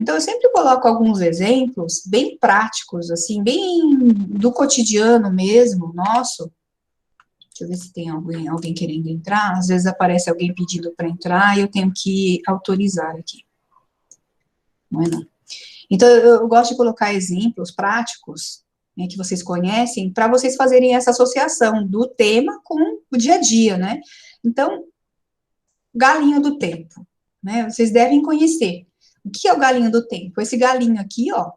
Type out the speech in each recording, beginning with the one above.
Então, eu sempre coloco alguns exemplos bem práticos, assim, bem do cotidiano mesmo, nosso. Deixa eu ver se tem alguém querendo entrar. Às vezes aparece alguém pedindo para entrar e eu tenho que autorizar aqui. Não é não. Então, eu gosto de colocar exemplos práticos, né, que vocês conhecem, para vocês fazerem essa associação do tema com o dia a dia, né? Então, galinho do tempo, né? Vocês devem conhecer. O que é o galinho do tempo? Esse galinho aqui, ó,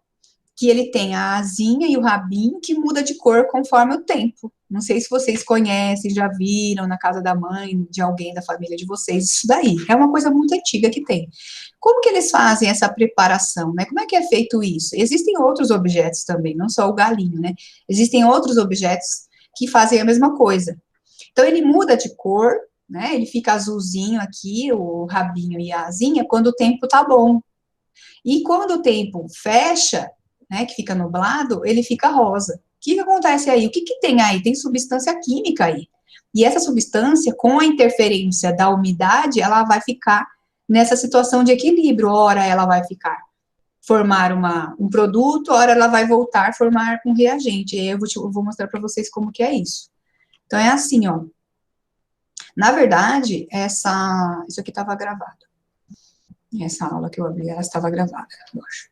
que ele tem a asinha e o rabinho que muda de cor conforme o tempo. Não sei se vocês conhecem, já viram na casa da mãe, de alguém da família de vocês, isso daí. É uma coisa muito antiga que tem. Como que eles fazem essa preparação, né? Como é que é feito isso? Existem outros objetos também, não só o galinho, né? Existem outros objetos que fazem a mesma coisa. Então, ele muda de cor, né? Ele fica azulzinho aqui, o rabinho e a asinha, quando o tempo tá bom. E quando o tempo fecha, né, que fica nublado, ele fica rosa. O que acontece aí? O que tem aí? Tem substância química aí. E essa substância, com a interferência da umidade, ela vai ficar nessa situação de equilíbrio. Ora, ela vai formar um produto, ora ela vai voltar a formar um reagente. E aí eu vou mostrar para vocês como que é isso. Então, é assim, ó. Na verdade, isso aqui estava gravado. Essa aula que eu abri, ela estava gravada, eu acho.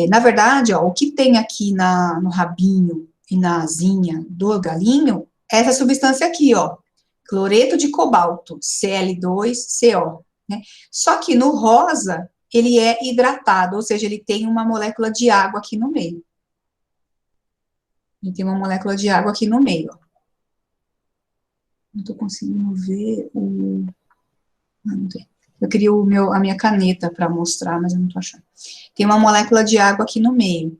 Na verdade, ó, o que tem aqui no rabinho e na asinha do galinho é essa substância aqui, ó, cloreto de cobalto, Cl2CO, né? Só que no rosa, ele é hidratado, ou seja, ele tem uma molécula de água aqui no meio. Ele tem uma molécula de água aqui no meio, ó. Não tô conseguindo ver o... Não tem. Eu queria a minha caneta para mostrar, mas eu não tô achando. Tem uma molécula de água aqui no meio.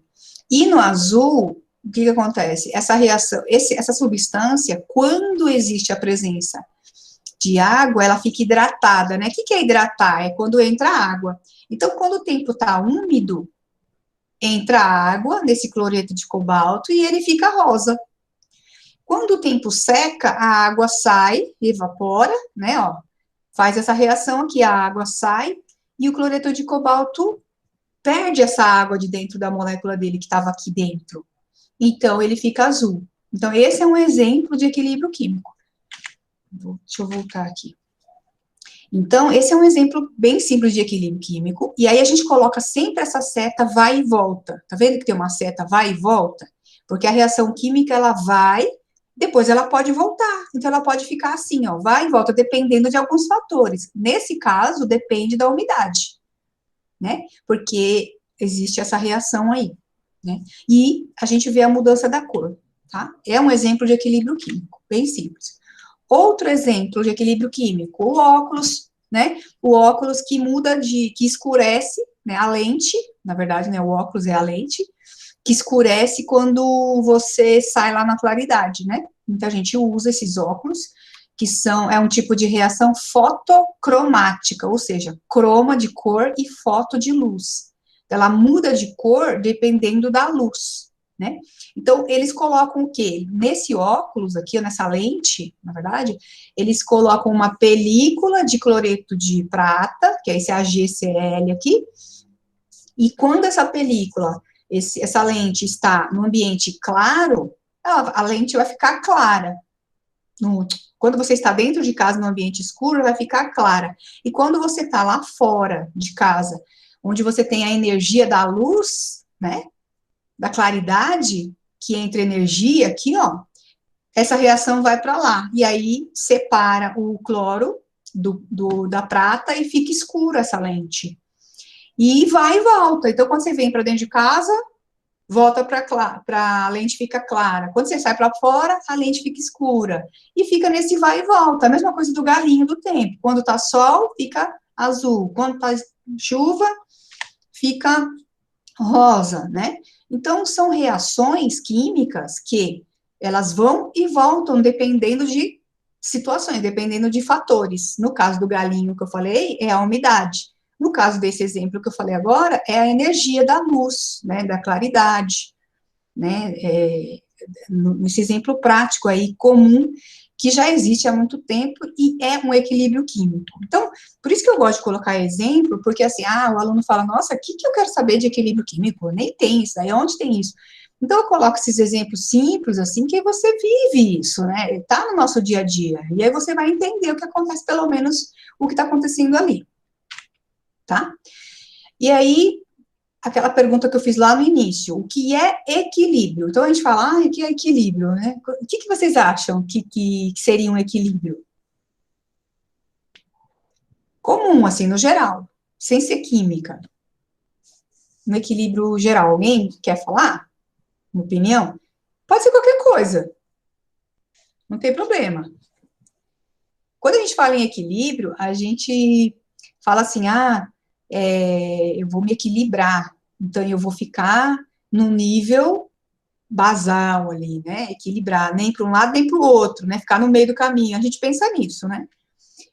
E no azul, o que acontece? Essa reação, essa substância, quando existe a presença de água, ela fica hidratada, né? O que é hidratar? É quando entra água. Então, quando o tempo está úmido, entra água nesse cloreto de cobalto e ele fica rosa. Quando o tempo seca, a água sai, evapora, né? Ó, faz essa reação aqui, a água sai e o cloreto de cobalto perde essa água de dentro da molécula dele que estava aqui dentro. Então, ele fica azul. Então, esse é um exemplo de equilíbrio químico. Deixa eu voltar aqui. Então, esse é um exemplo bem simples de equilíbrio químico. E aí, a gente coloca sempre essa seta vai e volta. Tá vendo que tem uma seta vai e volta? Porque a reação química, ela vai, depois ela pode voltar. Então, ela pode ficar assim, ó, vai e volta, dependendo de alguns fatores. Nesse caso, depende da umidade, né? Porque existe essa reação aí, né? E a gente vê a mudança da cor, tá? É um exemplo de equilíbrio químico, bem simples. Outro exemplo de equilíbrio químico, o óculos, né? O óculos que que escurece, né? A lente, na verdade, né? O óculos é a lente, que escurece quando você sai lá na claridade, né? Muita gente usa esses óculos, que é um tipo de reação fotocromática, ou seja, croma de cor e foto de luz. Ela muda de cor dependendo da luz, né? Então, eles colocam o quê? Nesse óculos aqui, nessa lente, na verdade, eles colocam uma película de cloreto de prata, que é esse AgCl aqui, e quando essa película, essa lente está no ambiente claro, a lente vai ficar clara. Quando você está dentro de casa, no ambiente escuro, vai ficar clara. E quando você está lá fora de casa, onde você tem a energia da luz, né, da claridade, que entra energia aqui, ó, essa reação vai para lá. E aí separa o cloro da prata e fica escura essa lente. E vai e volta. Então, quando você vem para dentro de casa, volta para a lente fica clara. Quando você sai para fora, a lente fica escura. E fica nesse vai e volta. A mesma coisa do galinho do tempo. Quando tá sol, fica azul. Quando tá chuva, fica rosa, né? Então, são reações químicas que elas vão e voltam dependendo de situações, dependendo de fatores. No caso do galinho que eu falei, é a umidade. No caso desse exemplo que eu falei agora, é a energia da luz, né, da claridade, né, nesse exemplo prático aí, comum, que já existe há muito tempo e é um equilíbrio químico. Então, por isso que eu gosto de colocar exemplo, porque assim, o aluno fala, nossa, o que eu quero saber de equilíbrio químico? Nem tem isso, daí onde tem isso? Então, eu coloco esses exemplos simples, assim, que você vive isso, né? Tá no nosso dia a dia. E aí você vai entender o que acontece, pelo menos o que está acontecendo ali, tá? E aí, aquela pergunta que eu fiz lá no início, o que é equilíbrio? Então, a gente fala, o que é equilíbrio, né? O que vocês acham que seria um equilíbrio? Comum, assim, no geral, sem ser química. Um equilíbrio geral. Alguém quer falar? Uma opinião? Pode ser qualquer coisa. Não tem problema. Quando a gente fala em equilíbrio, a gente fala assim, eu vou me equilibrar. Então, eu vou ficar no nível basal ali, né? Equilibrar, nem para um lado nem para o outro, né? Ficar no meio do caminho. A gente pensa nisso, né?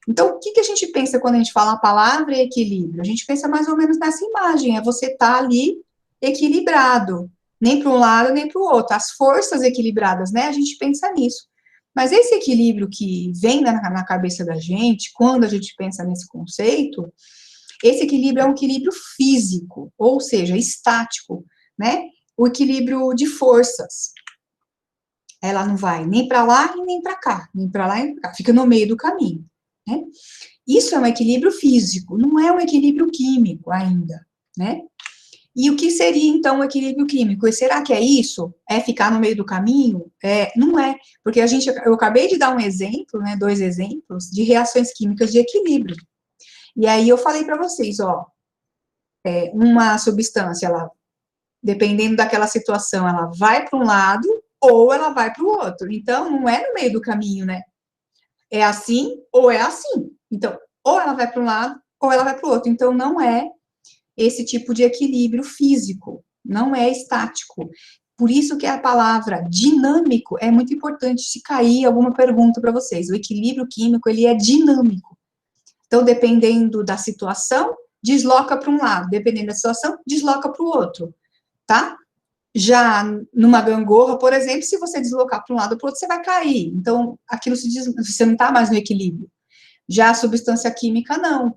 Então, o que a gente pensa quando a gente fala a palavra equilíbrio? A gente pensa mais ou menos nessa imagem, é você estar ali equilibrado, nem para um lado nem para o outro, as forças equilibradas, né? A gente pensa nisso. Mas esse equilíbrio que vem na cabeça da gente, quando a gente pensa nesse conceito, esse equilíbrio é um equilíbrio físico, ou seja, estático, né? O equilíbrio de forças. Ela não vai nem para lá e nem para cá, nem para lá e nem para cá, fica no meio do caminho, né? Isso é um equilíbrio físico, não é um equilíbrio químico ainda, né? E o que seria, então, o equilíbrio químico? E será que é isso? É ficar no meio do caminho? Não é, porque eu acabei de dar um exemplo, né, 2 exemplos, de reações químicas de equilíbrio. E aí eu falei para vocês, uma substância, ela, dependendo daquela situação, ela vai para um lado ou ela vai para o outro. Então, não é no meio do caminho, né? É assim ou é assim. Então, ou ela vai para um lado ou ela vai para o outro. Então, não é esse tipo de equilíbrio físico, não é estático. Por isso que a palavra dinâmico é muito importante se cair alguma pergunta para vocês. O equilíbrio químico, ele é dinâmico. Então, dependendo da situação, desloca para um lado, dependendo da situação, desloca para o outro, tá? Já numa gangorra, por exemplo, se você deslocar para um lado ou para o outro, você vai cair. Então, você não está mais no equilíbrio. Já a substância química, não.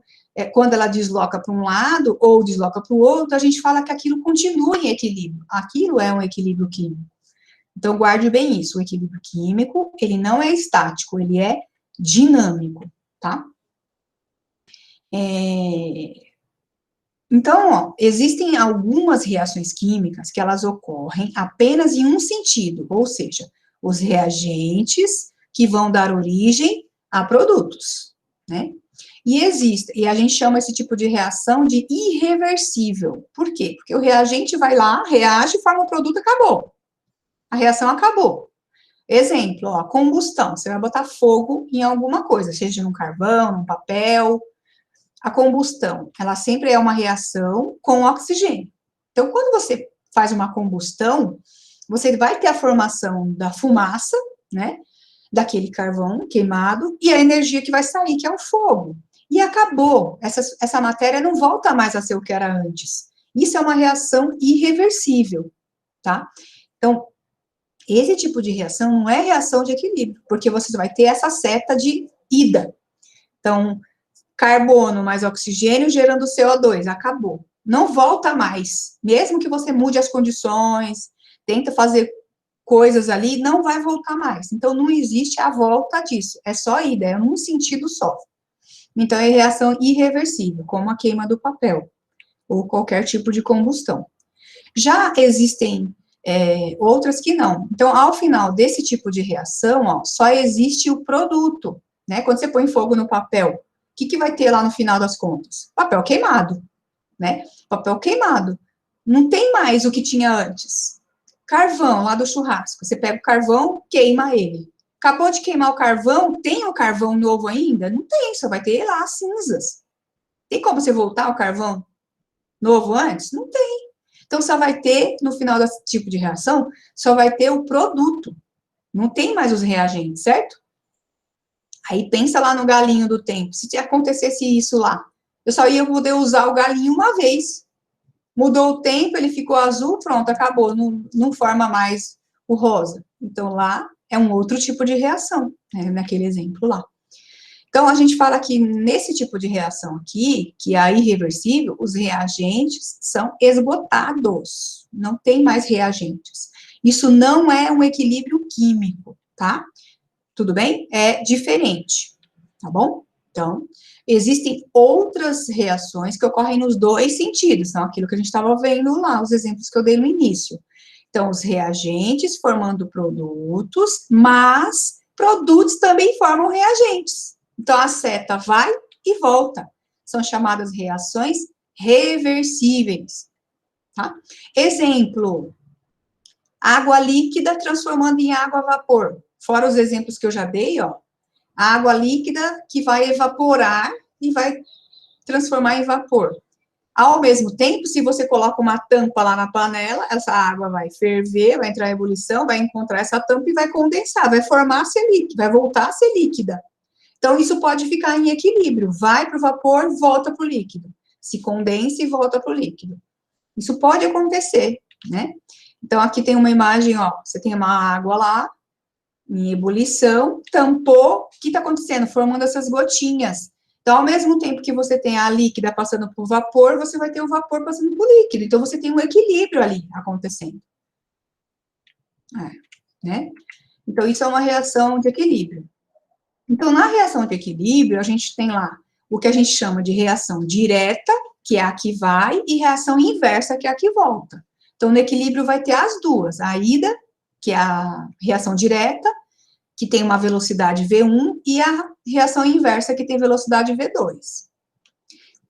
Quando ela desloca para um lado ou desloca para o outro, a gente fala que aquilo continua em equilíbrio. Aquilo é um equilíbrio químico. Então, guarde bem isso. O equilíbrio químico, ele não é estático, ele é dinâmico, tá? Então, existem algumas reações químicas que elas ocorrem apenas em um sentido, ou seja, os reagentes que vão dar origem a produtos, né? E a gente chama esse tipo de reação de irreversível. Por quê? Porque o reagente vai lá, reage, forma o produto, acabou. A reação acabou. Exemplo, combustão. Você vai botar fogo em alguma coisa, seja num carvão, num papel. A combustão, ela sempre é uma reação com oxigênio. Então, quando você faz uma combustão, você vai ter a formação da fumaça, né? Daquele carvão queimado e a energia que vai sair, que é o fogo. E acabou. Essa matéria não volta mais a ser o que era antes. Isso é uma reação irreversível, tá? Então, esse tipo de reação não é reação de equilíbrio, porque você vai ter essa seta de ida. Então, carbono mais oxigênio gerando CO2, acabou. Não volta mais. Mesmo que você mude as condições, tenta fazer coisas ali, não vai voltar mais. Então, não existe a volta disso. É só ida, é um sentido só. Então, é reação irreversível, como a queima do papel, ou qualquer tipo de combustão. Já existem outras que não. Então, ao final desse tipo de reação, só existe o produto, né? Quando você põe fogo no papel, o que vai ter lá no final das contas? Papel queimado, né? Papel queimado. Não tem mais o que tinha antes. Carvão, lá do churrasco. Você pega o carvão, queima ele. Acabou de queimar o carvão, tem o carvão novo ainda? Não tem, só vai ter lá as cinzas. Tem como você voltar o carvão novo antes? Não tem. Então, só vai ter, no final desse tipo de reação, só vai ter o produto. Não tem mais os reagentes, certo? Aí pensa lá no galinho do tempo. Se acontecesse isso lá, eu só ia poder usar o galinho uma vez. Mudou o tempo, ele ficou azul, pronto, acabou. Não forma mais o rosa. Então, lá é um outro tipo de reação, né, naquele exemplo lá. Então, a gente fala que nesse tipo de reação aqui, que é a irreversível, os reagentes são esgotados, não tem mais reagentes. Isso não é um equilíbrio químico, tá? Tudo bem? É diferente, tá bom? Então, existem outras reações que ocorrem nos dois sentidos, então, aquilo que a gente estava vendo lá, os exemplos que eu dei no início. Então, os reagentes formando produtos, mas produtos também formam reagentes. Então, a seta vai e volta. São chamadas reações reversíveis, tá? Exemplo, água líquida transformando em água a vapor. Fora os exemplos que eu já dei, ó. A água líquida que vai evaporar e vai transformar em vapor. Ao mesmo tempo, se você coloca uma tampa lá na panela, essa água vai ferver, vai entrar em ebulição, vai encontrar essa tampa e vai condensar, vai formar a ser líquida, vai voltar a ser líquida. Então, isso pode ficar em equilíbrio, vai para o vapor, volta para o líquido, se condensa e volta para o líquido. Isso pode acontecer, né? Então, aqui tem uma imagem, ó, você tem uma água lá, em ebulição, tampou, o que está acontecendo? Formando essas gotinhas. Então, ao mesmo tempo que você tem a líquida passando por vapor, você vai ter o vapor passando por líquido. Então, você tem um equilíbrio ali acontecendo. Né? Então, isso é uma reação de equilíbrio. Então, na reação de equilíbrio, a gente tem lá o que a gente chama de reação direta, que é a que vai, e reação inversa, que é a que volta. Então, no equilíbrio vai ter as duas, a ida, que é a reação direta, que tem uma velocidade V1, e a reação inversa, que tem velocidade V2.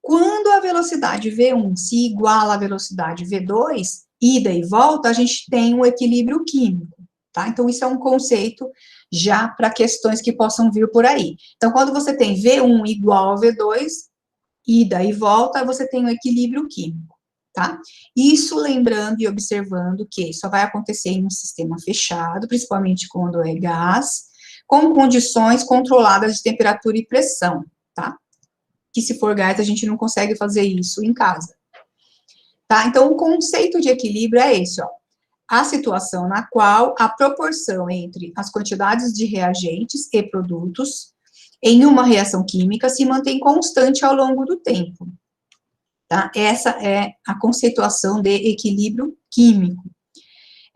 Quando a velocidade V1 se iguala à velocidade V2, ida e volta, a gente tem um equilíbrio químico, tá? Então, isso é um conceito já para questões que possam vir por aí. Então, quando você tem V1 igual a V2, ida e volta, você tem um equilíbrio químico, tá? Isso lembrando e observando que só vai acontecer em um sistema fechado, principalmente quando é gás, com condições controladas de temperatura e pressão, tá? Que se for gás, a gente não consegue fazer isso em casa, tá? Então, o conceito de equilíbrio é esse, ó. A situação na qual a proporção entre as quantidades de reagentes e produtos em uma reação química se mantém constante ao longo do tempo, tá? Essa é a conceituação de equilíbrio químico.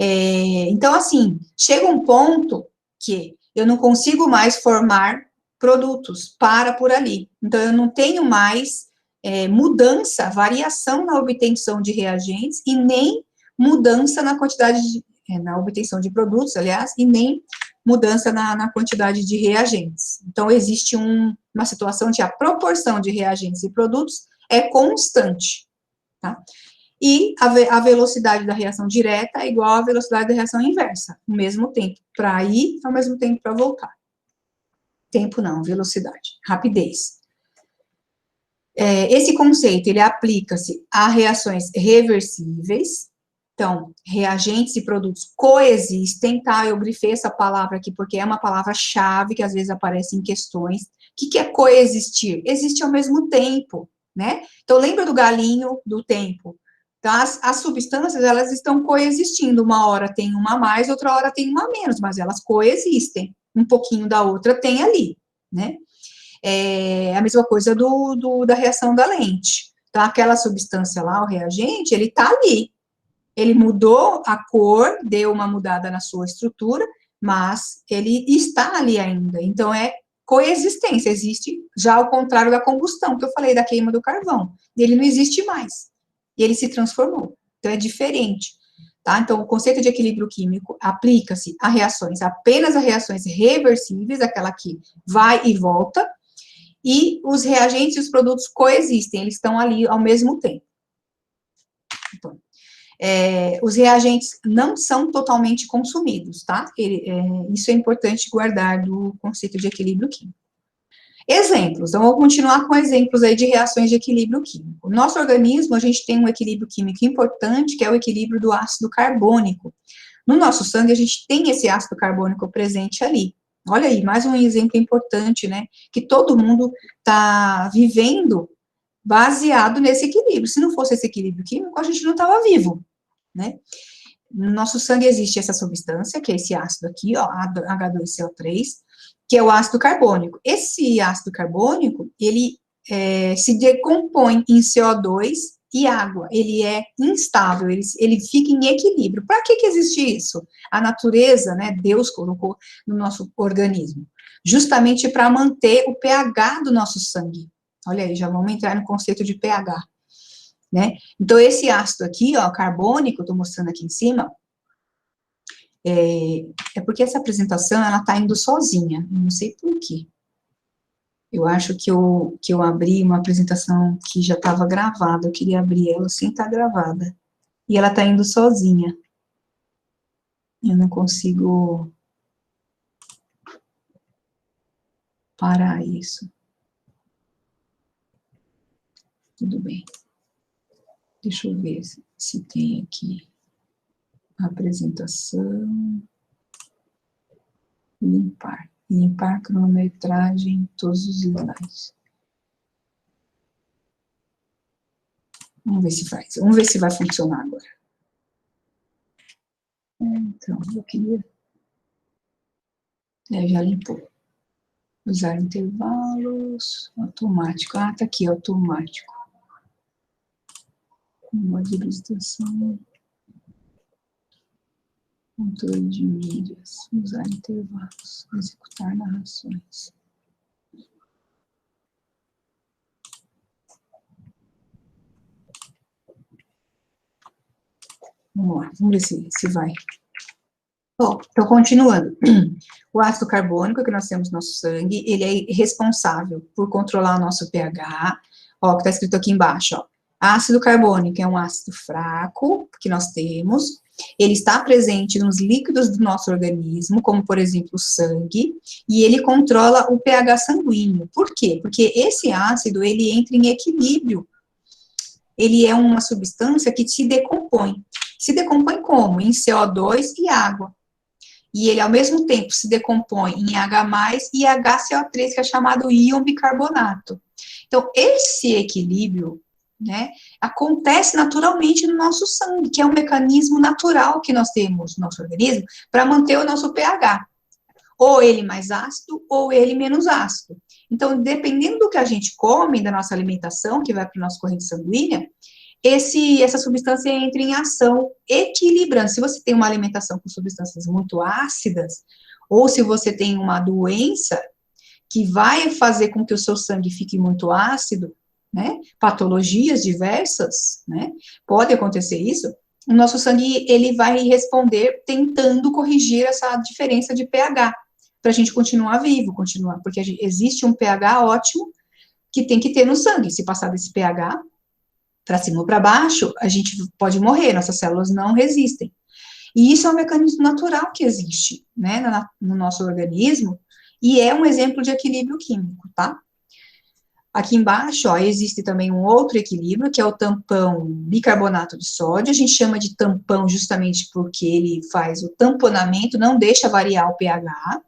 Então, assim, chega um ponto que eu não consigo mais formar produtos, para por ali. Então, eu não tenho mais mudança, variação na obtenção de reagentes e nem mudança na quantidade na obtenção de produtos, aliás, e nem mudança na quantidade de reagentes. Então, existe uma situação de a proporção de reagentes e produtos é constante, tá? E a velocidade da reação direta é igual à velocidade da reação inversa, ao mesmo tempo para ir, ao mesmo tempo para voltar. Tempo não, velocidade, rapidez. Esse conceito, ele aplica-se a reações reversíveis. Então, reagentes e produtos coexistem, tá? Eu grifei essa palavra aqui porque é uma palavra-chave que às vezes aparece em questões. O que é coexistir? Existe ao mesmo tempo, né? Então, lembra do galinho do tempo? Então, as substâncias, elas estão coexistindo. Uma hora tem uma a mais, outra hora tem uma a menos, mas elas coexistem. Um pouquinho da outra tem ali, né? É a mesma coisa da reação da lente. Então, aquela substância lá, o reagente, ele tá ali. Ele mudou a cor, deu uma mudada na sua estrutura, mas ele está ali ainda. Então, é coexistência, existe já ao contrário da combustão, que eu falei da queima do carvão. Ele não existe mais. E ele se transformou. Então, é diferente. Tá? Então, o conceito de equilíbrio químico aplica-se a reações, apenas a reações reversíveis, aquela que vai e volta, e os reagentes e os produtos coexistem, eles estão ali ao mesmo tempo. Então, os reagentes não são totalmente consumidos, tá? Isso é importante guardar do conceito de equilíbrio químico. Exemplos, então vou continuar com exemplos aí de reações de equilíbrio químico. No nosso organismo, a gente tem um equilíbrio químico importante, que é o equilíbrio do ácido carbônico. No nosso sangue, a gente tem esse ácido carbônico presente ali. Olha aí, mais um exemplo importante, né? Que todo mundo está vivendo baseado nesse equilíbrio. Se não fosse esse equilíbrio químico, a gente não estava vivo, né? no nosso sangue existe essa substância, que é esse ácido aqui, ó, H2CO3, que é o ácido carbônico. Esse ácido carbônico, ele se decompõe em CO2 e água. Ele é instável, ele fica em equilíbrio. Para que existe isso? A natureza, né, Deus colocou no nosso organismo, justamente para manter o pH do nosso sangue. Olha aí, já vamos entrar no conceito de pH, né? Então, esse ácido aqui, ó, carbônico, eu estou mostrando aqui em cima, porque essa apresentação, ela está indo sozinha, não sei por quê. Eu acho que eu abri uma apresentação que já estava gravada, eu queria abrir ela sem estar gravada. E ela está indo sozinha. Eu não consigo parar isso. Tudo bem. Deixa eu ver se tem aqui a apresentação. Limpar. Limpar cronometragem, todos os slides. Vamos ver se faz. Vamos ver se vai funcionar agora. Então, eu queria... já limpou. Usar intervalos, automático. Ah, tá aqui, automático. Modelização. Controle de mídias. Usar intervalos. Executar narrações. Vamos lá, vamos ver se vai. Bom, então, continuando. O ácido carbônico que nós temos no nosso sangue, ele é responsável por controlar o nosso pH. Ó, que está escrito aqui embaixo, ó. Ácido carbônico é um ácido fraco que nós temos. Ele está presente nos líquidos do nosso organismo, como, por exemplo, o sangue, e ele controla o pH sanguíneo. Por quê? Porque esse ácido, ele entra em equilíbrio. Ele é uma substância que se decompõe. Se decompõe como? Em CO2 e água. E ele, ao mesmo tempo, se decompõe em H+, e HCO3, que é chamado íon bicarbonato. Então, esse equilíbrio, né, acontece naturalmente no nosso sangue, que é um mecanismo natural que nós temos no nosso organismo para manter o nosso pH. Ou ele mais ácido, ou ele menos ácido. Então, dependendo do que a gente come, da nossa alimentação, que vai para a nossa corrente sanguínea, essa substância entra em ação equilibrando. Se você tem uma alimentação com substâncias muito ácidas, ou se você tem uma doença que vai fazer com que o seu sangue fique muito ácido, né, patologias diversas, né, pode acontecer isso, o nosso sangue, ele vai responder tentando corrigir essa diferença de pH, para a gente continuar vivo, porque existe um pH ótimo que tem que ter no sangue. Se passar desse pH para cima ou para baixo, a gente pode morrer, nossas células não resistem. E isso é um mecanismo natural que existe, né, no nosso organismo, e é um exemplo de equilíbrio químico, tá? Aqui embaixo, ó, existe também um outro equilíbrio, que é o tampão bicarbonato de sódio. A gente chama de tampão justamente porque ele faz o tamponamento, não deixa variar o pH.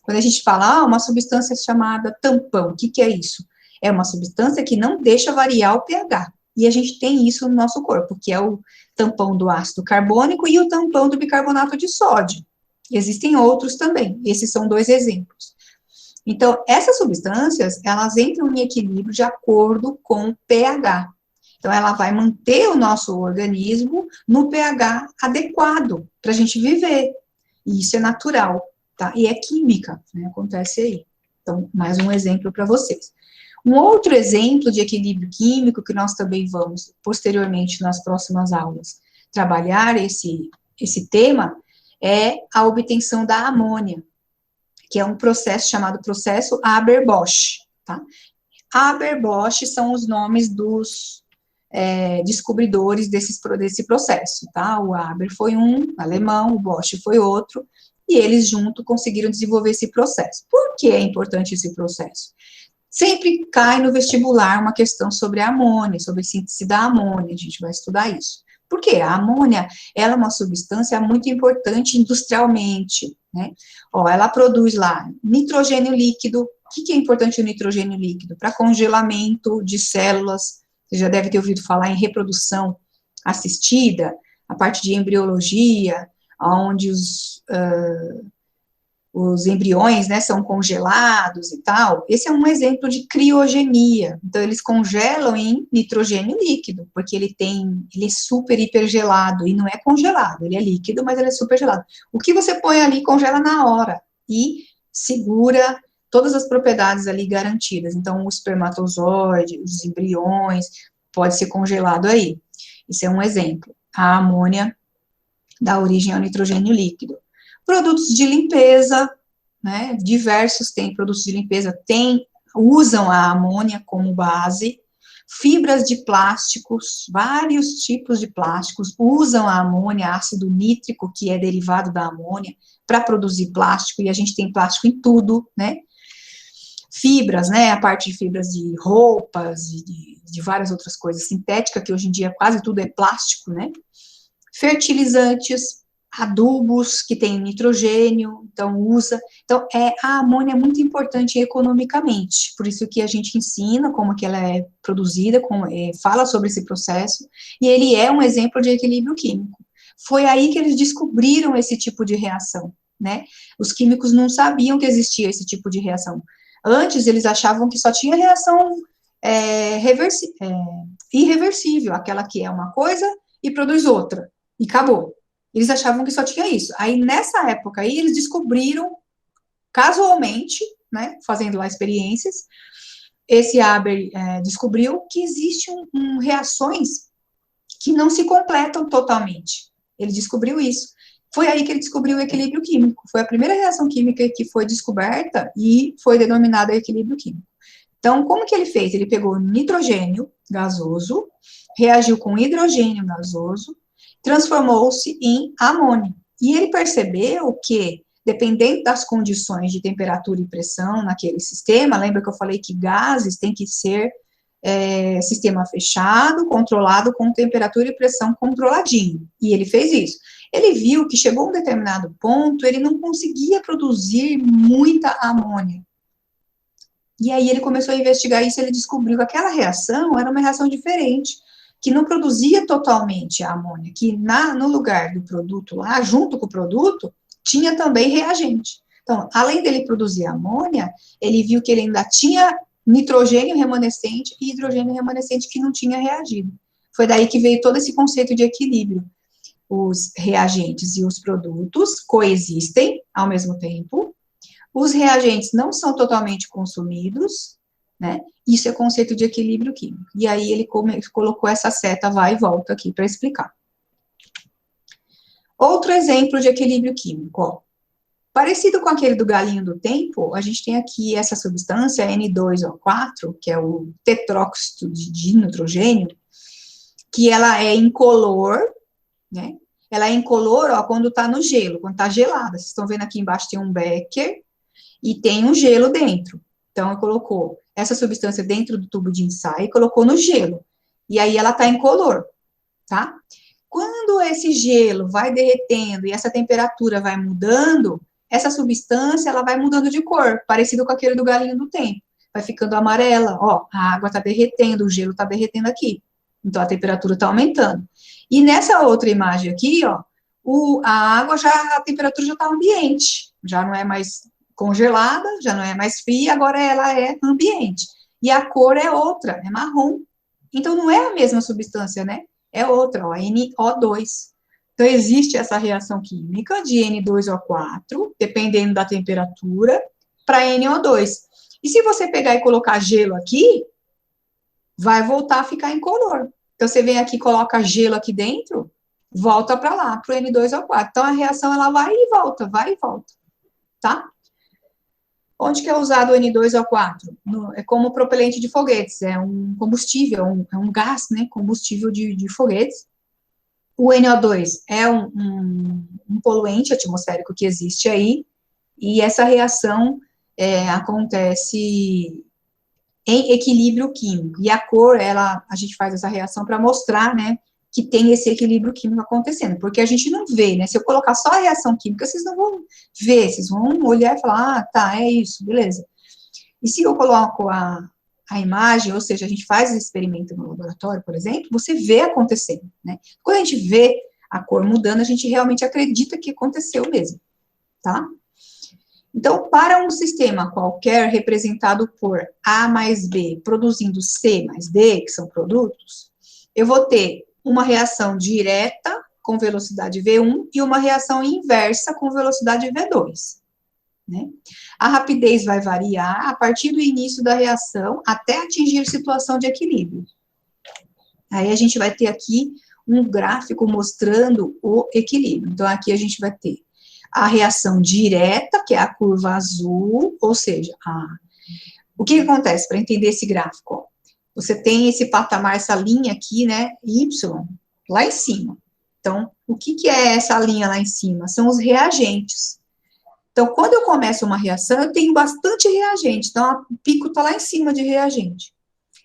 Quando a gente fala, uma substância chamada tampão, o que é isso? É uma substância que não deixa variar o pH. E a gente tem isso no nosso corpo, que é o tampão do ácido carbônico e o tampão do bicarbonato de sódio. Existem outros também, esses são dois exemplos. Então, essas substâncias, elas entram em equilíbrio de acordo com o pH. Então, ela vai manter o nosso organismo no pH adequado para a gente viver. E isso é natural, tá? E é química, né? Acontece aí. Então, mais um exemplo para vocês. Um outro exemplo de equilíbrio químico, que nós também vamos, posteriormente, nas próximas aulas, trabalhar esse tema, é a obtenção da amônia, que é um processo chamado processo Haber-Bosch, tá? Haber-Bosch são os nomes dos descobridores desse processo, tá? O Haber foi um alemão, o Bosch foi outro, e eles juntos conseguiram desenvolver esse processo. Por que é importante esse processo? Sempre cai no vestibular uma questão sobre a amônia, sobre a síntese da amônia, a gente vai estudar isso. Por quê? A amônia, ela é uma substância muito importante industrialmente, né? Ó, ela produz lá nitrogênio líquido. O que é importante o nitrogênio líquido? Para congelamento de células. Você já deve ter ouvido falar em reprodução assistida. a parte de embriologia, onde os embriões, né, são congelados e tal, esse é um exemplo de criogenia. Então, eles congelam em nitrogênio líquido, porque ele é super hipergelado, e não é congelado, ele é líquido, mas ele é super gelado. O que você põe ali congela na hora, e segura todas as propriedades ali garantidas. Então, o espermatozoide, os embriões, pode ser congelado aí. Isso é um exemplo. A amônia dá origem ao nitrogênio líquido. Produtos de limpeza, né, diversos têm produtos de limpeza, usam a amônia como base. Fibras de plásticos, vários tipos de plásticos usam a amônia, ácido nítrico, que é derivado da amônia, para produzir plástico, e a gente tem plástico em tudo, né? Fibras, né, a parte de fibras de roupas, de várias outras coisas, sintética, que hoje em dia quase tudo é plástico, né? Fertilizantes, adubos que tem nitrogênio, então usa. Então, a amônia é muito importante economicamente, por isso que a gente ensina como que ela é produzida, fala sobre esse processo, e ele é um exemplo de equilíbrio químico. Foi aí que eles descobriram esse tipo de reação, né? Os químicos não sabiam que existia esse tipo de reação. Antes, eles achavam que só tinha reação irreversível, aquela que é uma coisa e produz outra, e acabou. Eles achavam que só tinha isso. Aí, nessa época aí, eles descobriram, casualmente, né, fazendo lá experiências, esse Haber descobriu que existem reações que não se completam totalmente. Ele descobriu isso. Foi aí que ele descobriu o equilíbrio químico. Foi a primeira reação química que foi descoberta e foi denominada equilíbrio químico. Então, como que ele fez? Ele pegou nitrogênio gasoso, reagiu com hidrogênio gasoso, transformou-se em amônio. E ele percebeu que, dependendo das condições de temperatura e pressão naquele sistema, lembra que eu falei que gases têm que ser sistema fechado, controlado, com temperatura e pressão controladinho. E ele fez isso. Ele viu que chegou a um determinado ponto, ele não conseguia produzir muita amônia. E aí ele começou a investigar isso, ele descobriu que aquela reação era uma reação diferente, que não produzia totalmente a amônia, que no lugar do produto lá, junto com o produto, tinha também reagente. Então, além dele produzir amônia, ele viu que ele ainda tinha nitrogênio remanescente e hidrogênio remanescente que não tinha reagido. Foi daí que veio todo esse conceito de equilíbrio. Os reagentes e os produtos coexistem ao mesmo tempo, os reagentes não são totalmente consumidos, né? Isso é conceito de equilíbrio químico. E aí ele colocou essa seta vai e volta aqui para explicar. Outro exemplo de equilíbrio químico, ó. Parecido com aquele do galinho do tempo, a gente tem aqui essa substância N2O4, que é o tetróxido de nitrogênio, que ela é incolor, né? Ela é incolor, ó, quando está no gelo, quando está gelada. Vocês estão vendo aqui embaixo tem um becker e tem um gelo dentro. Então, ele colocou essa substância dentro do tubo de ensaio e colocou no gelo. E aí ela está incolor, tá? Quando esse gelo vai derretendo e essa temperatura vai mudando, essa substância, ela vai mudando de cor, parecido com aquele do galinho do tempo. Vai ficando amarela, ó, a água está derretendo, o gelo está derretendo aqui. Então, a temperatura está aumentando. E nessa outra imagem aqui, ó, a temperatura já está ambiente, já não é mais congelada, já não é mais fria, agora ela é ambiente. E a cor é outra, é marrom. Então, não é a mesma substância, né? É outra, ó, NO2. Então, existe essa reação química de N2O4, dependendo da temperatura, para NO2. E se você pegar e colocar gelo aqui, vai voltar a ficar incolor. Então, você vem aqui, coloca gelo aqui dentro, volta para lá, para o N2O4. Então, a reação, ela vai e volta, tá? Onde que é usado o N2O4? É como propelente de foguetes, é um combustível, é um gás, né, combustível de foguetes. O NO2 é um poluente atmosférico que existe aí, e essa reação acontece em equilíbrio químico. E a cor, a gente faz essa reação para mostrar, né, que tem esse equilíbrio químico acontecendo, porque a gente não vê, né, se eu colocar só a reação química, vocês não vão ver, vocês vão olhar e falar, tá, é isso, beleza. E se eu coloco a imagem, ou seja, a gente faz esse experimento no laboratório, por exemplo, você vê acontecendo, né? Quando a gente vê a cor mudando, a gente realmente acredita que aconteceu mesmo, tá? Então, para um sistema qualquer representado por A mais B produzindo C mais D, que são produtos, eu vou ter uma reação direta com velocidade V1 e uma reação inversa com velocidade V2. Né? A rapidez vai variar a partir do início da reação até atingir situação de equilíbrio. Aí a gente vai ter aqui um gráfico mostrando o equilíbrio. Então, aqui a gente vai ter a reação direta, que é a curva azul, ou seja, o que acontece para entender esse gráfico? Você tem esse patamar, essa linha aqui, né, Y, lá em cima. Então, o que é essa linha lá em cima? São os reagentes. Então, quando eu começo uma reação, eu tenho bastante reagente, então o pico está lá em cima de reagente.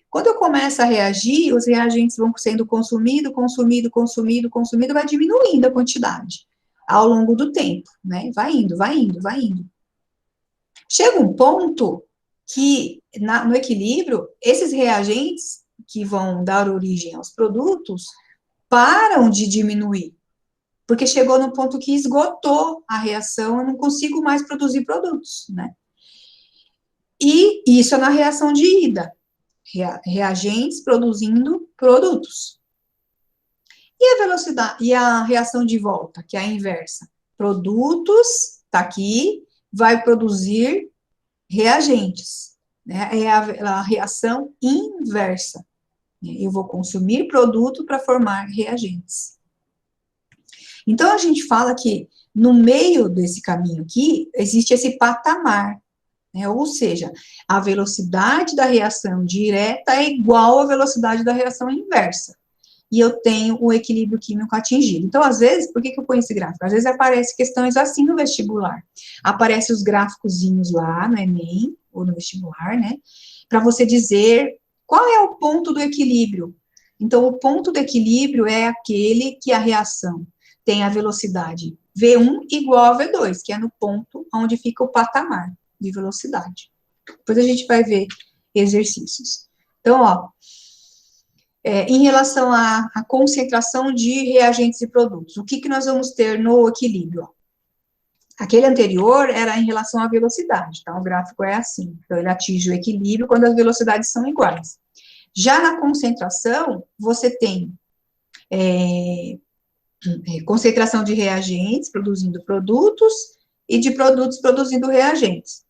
Quando eu começo a reagir, os reagentes vão sendo consumido, vai diminuindo a quantidade ao longo do tempo, né? Vai indo. Chega um ponto que, no equilíbrio, esses reagentes que vão dar origem aos produtos param de diminuir, porque chegou no ponto que esgotou a reação, eu não consigo mais produzir produtos, né? E isso é na reação de ida, reagentes produzindo produtos. E a velocidade, e a reação de volta, que é a inversa? Produtos, tá aqui, vai produzir reagentes, né? É a reação inversa. Eu vou consumir produto para formar reagentes. Então, a gente fala que no meio desse caminho aqui, existe esse patamar, né? Ou seja, a velocidade da reação direta é igual à velocidade da reação inversa. E eu tenho o equilíbrio químico atingido. Então, às vezes, por que eu ponho esse gráfico? Às vezes aparecem questões assim no vestibular. Aparecem os gráficozinhos lá no Enem, ou no vestibular, né? Para você dizer qual é o ponto do equilíbrio. Então, o ponto do equilíbrio é aquele que a reação tem a velocidade V1 igual a V2, que é no ponto onde fica o patamar de velocidade. Depois a gente vai ver exercícios. Então, ó, em relação à concentração de reagentes e produtos, o que nós vamos ter no equilíbrio? Aquele anterior era em relação à velocidade, tá? O gráfico é assim. Então, ele atinge o equilíbrio quando as velocidades são iguais. Já na concentração, você tem concentração de reagentes produzindo produtos e de produtos produzindo reagentes.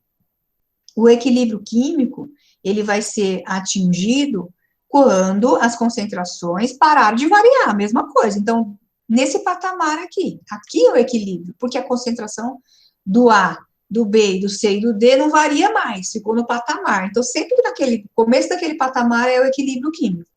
O equilíbrio químico, ele vai ser atingido quando as concentrações pararem de variar, a mesma coisa. Então, nesse patamar aqui é o equilíbrio, porque a concentração do A, do B, do C e do D não varia mais, ficou no patamar. Então, sempre naquele começo daquele patamar é o equilíbrio químico.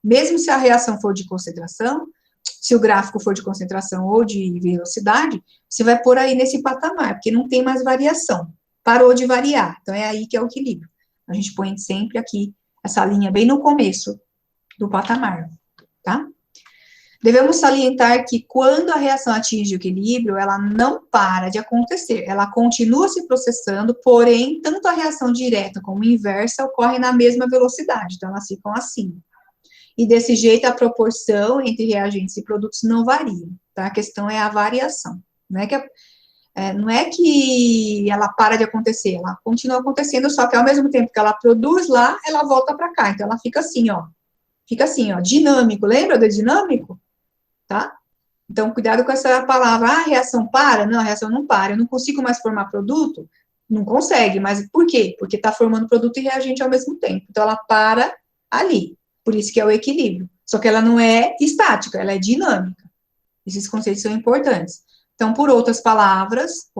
Mesmo se a reação for de concentração, se o gráfico for de concentração ou de velocidade, você vai pôr aí nesse patamar, porque não tem mais variação. Parou de variar, então é aí que é o equilíbrio. A gente põe sempre aqui essa linha bem no começo do patamar, tá? Devemos salientar que quando a reação atinge o equilíbrio, ela não para de acontecer, ela continua se processando, porém, tanto a reação direta como inversa ocorrem na mesma velocidade, então elas ficam assim. E desse jeito, a proporção entre reagentes e produtos não varia, tá? A questão é a variação. Não é que ela para de acontecer, ela continua acontecendo, só que ao mesmo tempo que ela produz lá, ela volta para cá. Então, ela fica assim, ó. Fica assim, ó, dinâmico. Lembra do dinâmico? Tá? Então, cuidado com essa palavra. Ah, a reação para? Não, a reação não para. Eu não consigo mais formar produto? Não consegue, mas por quê? Porque está formando produto e reagente ao mesmo tempo. Então, ela para ali. Por isso que é o equilíbrio. Só que ela não é estática, ela é dinâmica. Esses conceitos são importantes. Então, por outras palavras,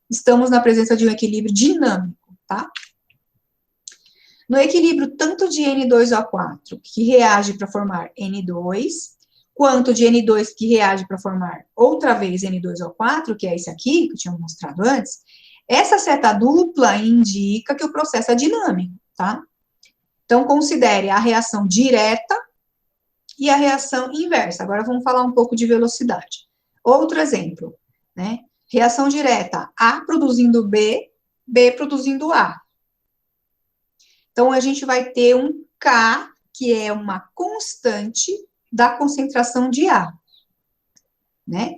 estamos na presença de um equilíbrio dinâmico, tá? No equilíbrio tanto de N2O4, que reage para formar N2, quanto de N2 que reage para formar outra vez N2O4, que é esse aqui, que eu tinha mostrado antes, essa seta dupla indica que o processo é dinâmico, tá? Então, considere a reação direta e a reação inversa. Agora, vamos falar um pouco de velocidade. Outro exemplo, né? Reação direta, A produzindo B, B produzindo A. Então, a gente vai ter um K, que é uma constante da concentração de A. né?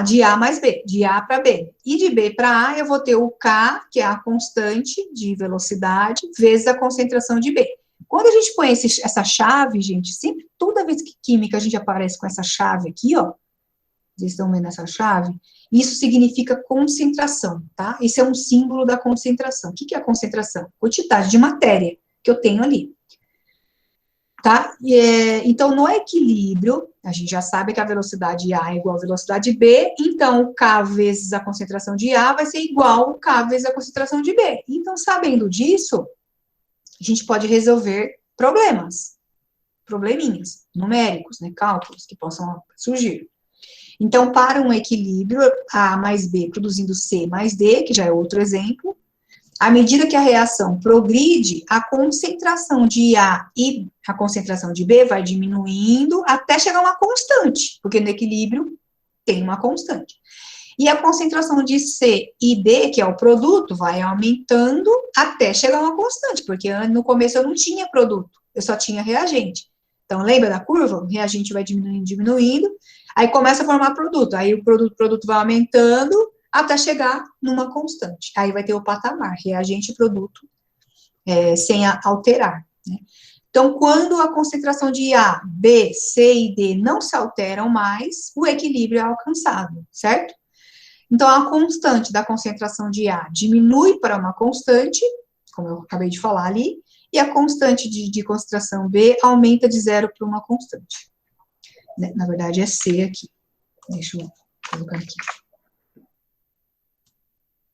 De A mais B, de A para B. E de B para A, eu vou ter o K, que é a constante de velocidade, vezes a concentração de B. Quando a gente põe essa chave, gente, sempre, toda vez que química a gente aparece com essa chave aqui, ó, vocês estão vendo essa chave? Isso significa concentração, tá? Esse é um símbolo da concentração. O que é a concentração? Quantidade de matéria que eu tenho ali. Tá? Então, no equilíbrio, a gente já sabe que a velocidade A é igual à velocidade B, então o K vezes a concentração de A vai ser igual ao K vezes a concentração de B. Então, sabendo disso, a gente pode resolver probleminhas numéricos, né, cálculos que possam surgir. Então, para um equilíbrio, A mais B produzindo C mais D, que já é outro exemplo, à medida que a reação progride, a concentração de A e a concentração de B vai diminuindo até chegar a uma constante, porque no equilíbrio tem uma constante. E a concentração de C e D, que é o produto, vai aumentando até chegar a uma constante, porque no começo eu não tinha produto, eu só tinha reagente. Então, lembra da curva? O reagente vai diminuindo, diminuindo, aí começa a formar produto, aí o produto vai aumentando, até chegar numa constante. Aí vai ter o patamar, reagente e produto, sem alterar, né? Então, quando a concentração de A, B, C e D não se alteram mais, o equilíbrio é alcançado, certo? Então, a constante da concentração de A diminui para uma constante, como eu acabei de falar ali, e a constante de concentração B aumenta de 0 para uma constante. Na verdade, é C aqui. Deixa eu colocar aqui.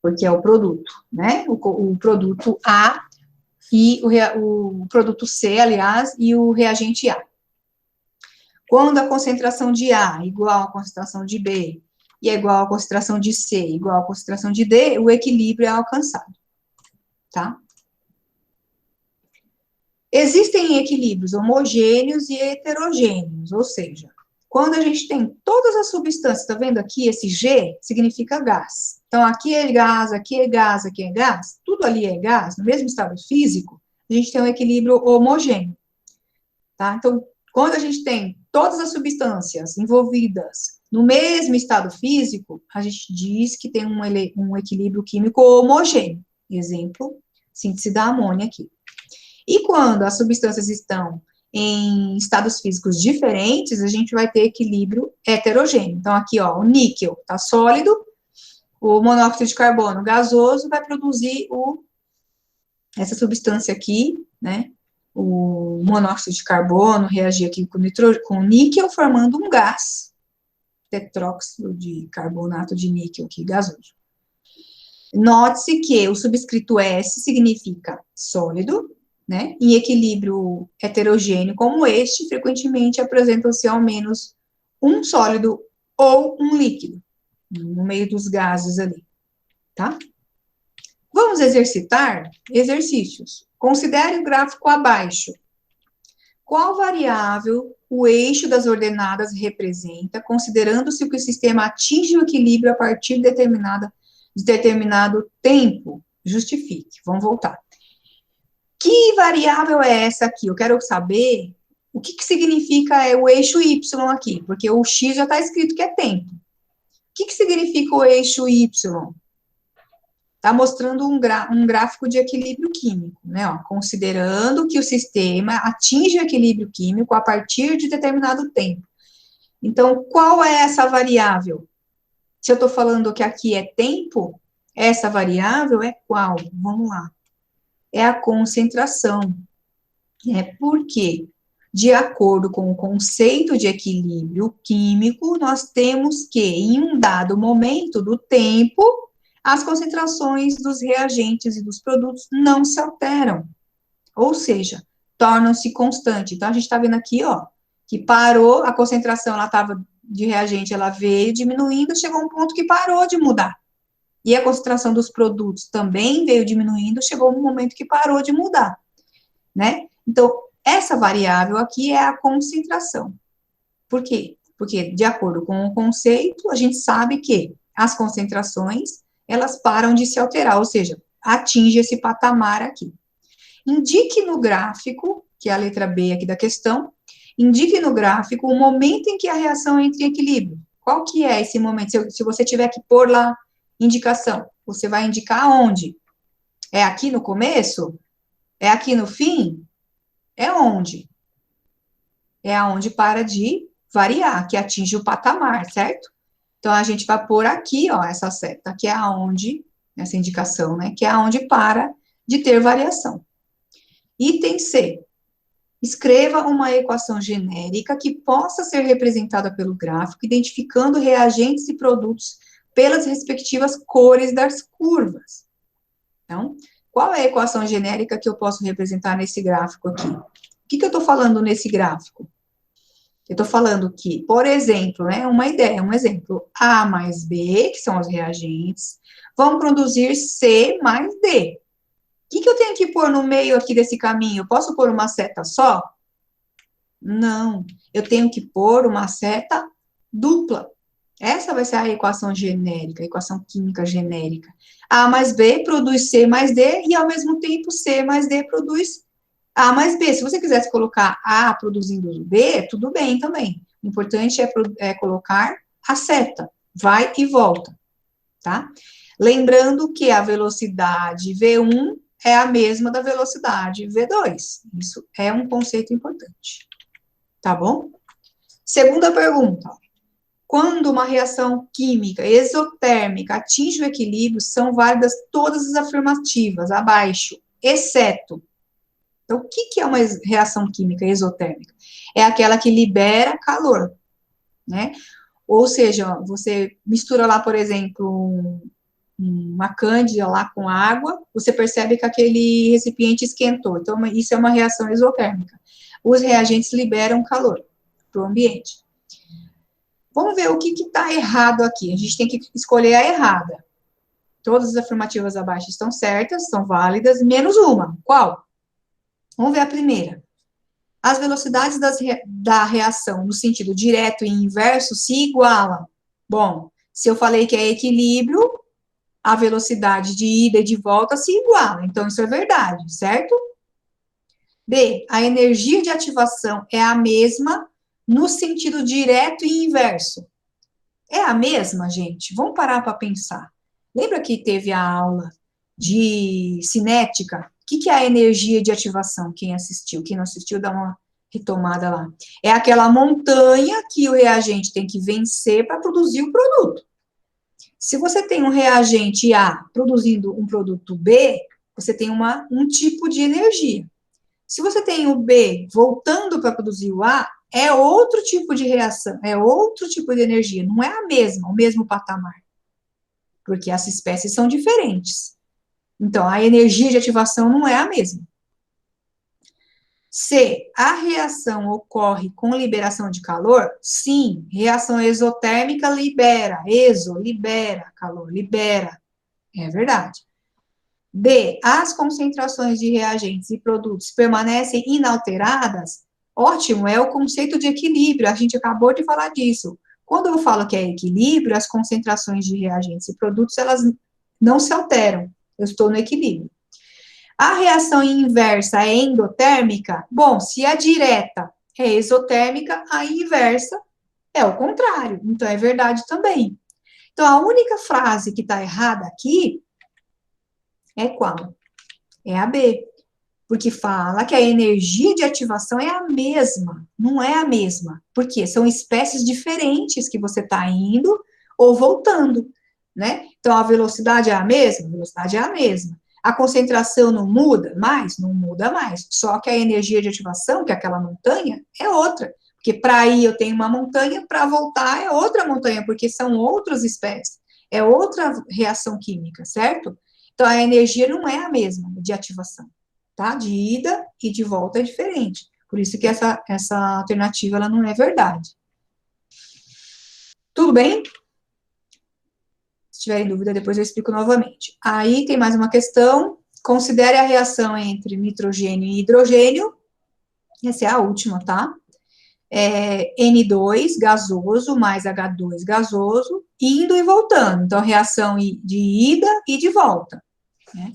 Porque é o produto, né? O produto A e o produto C, aliás, e o reagente A. Quando a concentração de A é igual à concentração de B e é igual à concentração de C igual à concentração de D, o equilíbrio é alcançado, tá? Existem equilíbrios homogêneos e heterogêneos, ou seja, quando a gente tem todas as substâncias, tá vendo aqui, esse G significa gás. Então, aqui é gás, aqui é gás, aqui é gás, tudo ali é gás, no mesmo estado físico, a gente tem um equilíbrio homogêneo, tá? Então, quando a gente tem todas as substâncias envolvidas no mesmo estado físico, a gente diz que tem um equilíbrio químico homogêneo. Exemplo, síntese da amônia aqui. E quando as substâncias estão em estados físicos diferentes, a gente vai ter equilíbrio heterogêneo. Então, aqui, ó, o níquel está sólido, o monóxido de carbono gasoso vai produzir essa substância aqui, né? O monóxido de carbono reagir aqui com níquel, formando um gás, tetróxido de carbonato de níquel aqui, gasoso. Note-se que o subscrito S significa sólido, né? Em equilíbrio heterogêneo como este, frequentemente apresentam-se ao menos um sólido ou um líquido, no meio dos gases ali, tá? Vamos exercitar exercícios. Considere o gráfico abaixo. Qual variável o eixo das ordenadas representa, considerando-se que o sistema atinge o equilíbrio a partir de determinado tempo? Justifique. Vamos voltar. Que variável é essa aqui? Eu quero saber o que significa o eixo Y aqui, porque o X já está escrito que é tempo. O que significa o eixo Y? Está mostrando um gráfico de equilíbrio químico, né? Ó, considerando que o sistema atinge o equilíbrio químico a partir de determinado tempo. Então, qual é essa variável? Se eu estou falando que aqui é tempo, essa variável é qual? Vamos lá. É a concentração. Por quê? De acordo com o conceito de equilíbrio químico, nós temos que, em um dado momento do tempo, as concentrações dos reagentes e dos produtos não se alteram. Ou seja, tornam-se constantes. Então, a gente está vendo aqui, ó, que parou, a concentração, ela estava de reagente, ela veio diminuindo, chegou a um ponto que parou de mudar. E a concentração dos produtos também veio diminuindo, chegou um momento que parou de mudar, né? Então, essa variável aqui é a concentração. Por quê? Porque, de acordo com o conceito, a gente sabe que as concentrações, elas param de se alterar, ou seja, atinge esse patamar aqui. Indique no gráfico, que é a letra B aqui da questão, indique no gráfico o momento em que a reação entra em equilíbrio. Qual que é esse momento? Se você tiver que pôr lá indicação, você vai indicar onde? É aqui no começo? É aqui no fim? É onde? É aonde para de variar, que atinge o patamar, certo? Então, a gente vai pôr aqui, ó, essa seta, que é aonde, essa indicação, né, que é aonde para de ter variação. Item C. Escreva uma equação genérica que possa ser representada pelo gráfico, identificando reagentes e produtos pelas respectivas cores das curvas. Então, qual é a equação genérica que eu posso representar nesse gráfico aqui? O que eu estou falando nesse gráfico? Eu estou falando que, por exemplo, né, uma ideia, um exemplo, A mais B, que são os reagentes, vão produzir C mais D. O que eu tenho que pôr no meio aqui desse caminho? Eu posso pôr uma seta só? Não, eu tenho que pôr uma seta dupla. Essa vai ser a equação genérica, a equação química genérica. A mais B produz C mais D, e ao mesmo tempo C mais D produz A mais B. Se você quisesse colocar A produzindo B, tudo bem também. O importante é colocar a seta, vai e volta, tá? Lembrando que a velocidade V1 é a mesma da velocidade V2. Isso é um conceito importante. Tá bom? Segunda pergunta. Quando uma reação química exotérmica atinge o equilíbrio, são válidas todas as afirmativas abaixo, exceto. Então, o que é uma reação química exotérmica? É aquela que libera calor, né? Ou seja, você mistura lá, por exemplo, uma cândida lá com água, você percebe que aquele recipiente esquentou. Então, isso é uma reação exotérmica. Os reagentes liberam calor para o ambiente. Vamos ver o que está errado aqui. A gente tem que escolher a errada. Todas as afirmativas abaixo estão certas, são válidas, menos uma. Qual? Vamos ver a primeira. As velocidades da reação no sentido direto e inverso se igualam. Bom, se eu falei que é equilíbrio, a velocidade de ida e de volta se iguala. Então, isso é verdade, certo? B, a energia de ativação é a mesma no sentido direto e inverso. É a mesma, gente? Vamos parar para pensar. Lembra que teve a aula de cinética? O que é a energia de ativação? Quem assistiu? Quem não assistiu, dá uma retomada lá. É aquela montanha que o reagente tem que vencer para produzir o produto. Se você tem um reagente A produzindo um produto B, você tem um tipo de energia. Se você tem o B voltando para produzir o A, é outro tipo de reação, é outro tipo de energia, não é a mesma, o mesmo patamar. Porque as espécies são diferentes. Então, a energia de ativação não é a mesma. C, a reação ocorre com liberação de calor? Sim, reação exotérmica libera calor, libera. É verdade. D, as concentrações de reagentes e produtos permanecem inalteradas? Ótimo, é o conceito de equilíbrio, a gente acabou de falar disso. Quando eu falo que é equilíbrio, as concentrações de reagentes e produtos, elas não se alteram, eu estou no equilíbrio. A reação inversa é endotérmica? Bom, se a direta é exotérmica, a inversa é o contrário, então é verdade também. Então, a única frase que está errada aqui é qual? É a B, porque fala que a energia de ativação é a mesma, não é a mesma, porque são espécies diferentes que você está indo ou voltando, né? Então, a velocidade é a mesma? A velocidade é a mesma. A concentração não muda mais? Não muda mais. Só que a energia de ativação, que é aquela montanha, é outra. Porque para ir eu tenho uma montanha, para voltar é outra montanha, porque são outras espécies. É outra reação química, certo? Então, a energia não é a mesma de ativação, tá? De ida e de volta é diferente. Por isso que essa alternativa, ela não é verdade. Tudo bem? Se tiverem dúvida, depois eu explico novamente. Aí tem mais uma questão. Considere a reação entre nitrogênio e hidrogênio. Essa é a última, tá? N2 gasoso mais H2 gasoso, indo e voltando. Então, reação de ida e de volta, né?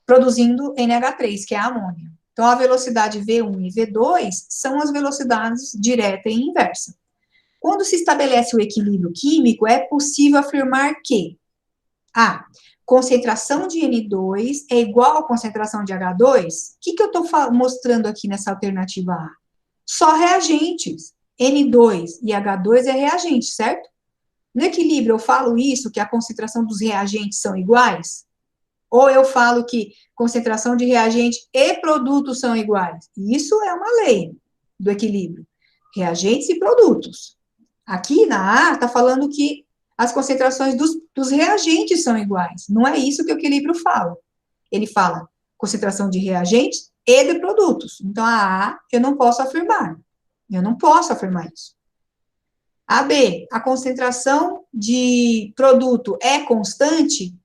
Produzindo NH3, que é a amônia. Então, a velocidade V1 e V2 são as velocidades direta e inversa. Quando se estabelece o equilíbrio químico, é possível afirmar que a concentração de N2 é igual à concentração de H2? O que eu estou mostrando aqui nessa alternativa A? Só reagentes. N2 e H2 é reagente, certo? No equilíbrio, eu falo isso, que a concentração dos reagentes são iguais? Ou eu falo que concentração de reagente e produtos são iguais? Isso é uma lei do equilíbrio. Reagentes e produtos. Aqui na A, está falando que as concentrações dos reagentes são iguais. Não é isso que o equilíbrio fala. Ele fala concentração de reagentes e de produtos. Então, a A, eu não posso afirmar. Eu não posso afirmar isso. A B, a concentração de produto é constante,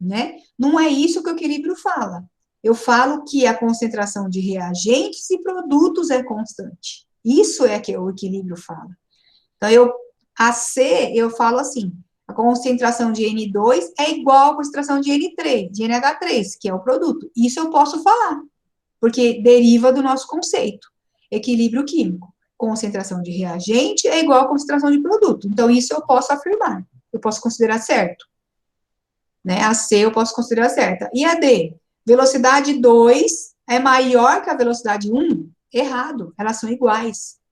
né? Não é isso que o equilíbrio fala. Eu falo que a concentração de reagentes e produtos é constante. Isso é que o equilíbrio fala. Então, a C, eu falo assim, a concentração de N2 é igual à concentração de N3, de NH3, que é o produto. Isso eu posso falar, porque deriva do nosso conceito. Equilíbrio químico. Concentração de reagente é igual à concentração de produto. Então, isso eu posso afirmar. Eu posso considerar certo. Né? A C eu posso considerar certa. E a D? Velocidade 2 é maior que a velocidade 1? Errado. Elas são iguais.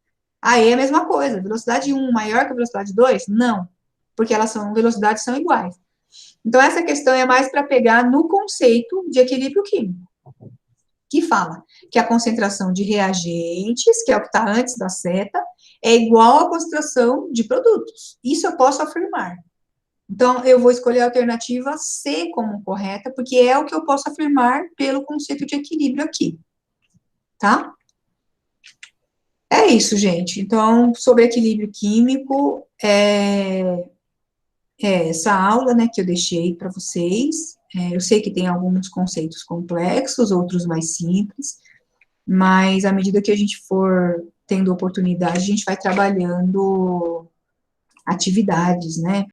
A E é a mesma coisa. Velocidade 1 maior que a velocidade 2? Não. Porque velocidades são iguais. Então, essa questão é mais para pegar no conceito de equilíbrio químico, que fala que a concentração de reagentes, que é o que está antes da seta, é igual à concentração de produtos. Isso eu posso afirmar. Então, eu vou escolher a alternativa C como correta, porque é o que eu posso afirmar pelo conceito de equilíbrio aqui. Tá? É isso, gente. Então, sobre equilíbrio químico, é essa aula, né, que eu deixei para vocês. Eu sei que tem alguns conceitos complexos, outros mais simples, mas à medida que a gente for tendo oportunidade, a gente vai trabalhando atividades, né,